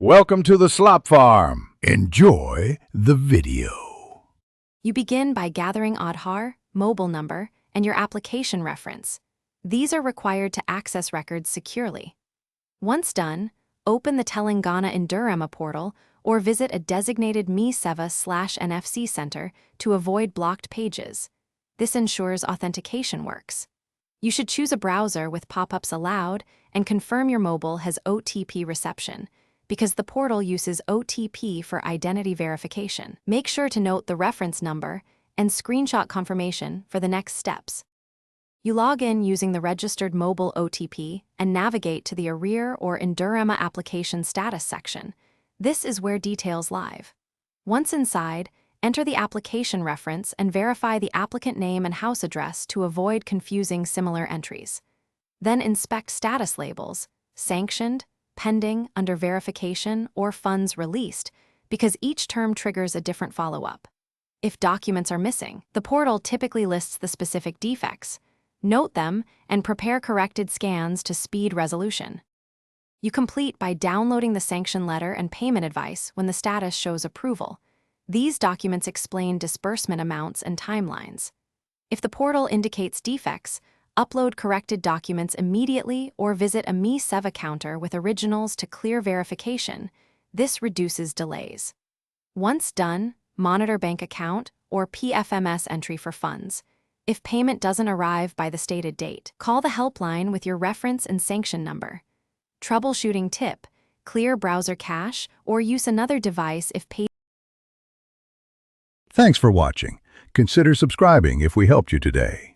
Welcome to the Slop Farm. Enjoy the video. You begin by gathering Aadhaar, mobile number, and your application reference. These are required to access records securely. Once done, open the Telangana Indiramma portal or visit a designated Me Seva/NFC center to avoid blocked pages. This ensures authentication works. You should choose a browser with pop-ups allowed and confirm your mobile has OTP reception, because the portal uses OTP for identity verification. Make sure to note the reference number and screenshot confirmation for the next steps. You log in using the registered mobile OTP and navigate to the Arrear or Indiramma application status section. This is where details live. Once inside, enter the application reference and verify the applicant name and house address to avoid confusing similar entries. Then inspect status labels, sanctioned, pending, under verification, or funds released, because each term triggers a different follow-up. If documents are missing, the portal typically lists the specific defects. Note them and prepare corrected scans to speed resolution. You complete by downloading the sanction letter and payment advice when the status shows approval. These documents explain disbursement amounts and timelines. If the portal indicates defects, upload corrected documents immediately or visit a Me Seva counter with originals to clear verification. This reduces delays. Once done, monitor bank account or PFMS entry for funds. If payment doesn't arrive by the stated date, call the helpline with your reference and sanction number. Troubleshooting tip: clear browser cache or use another device if paid. Thanks for watching. Consider subscribing if we helped you today.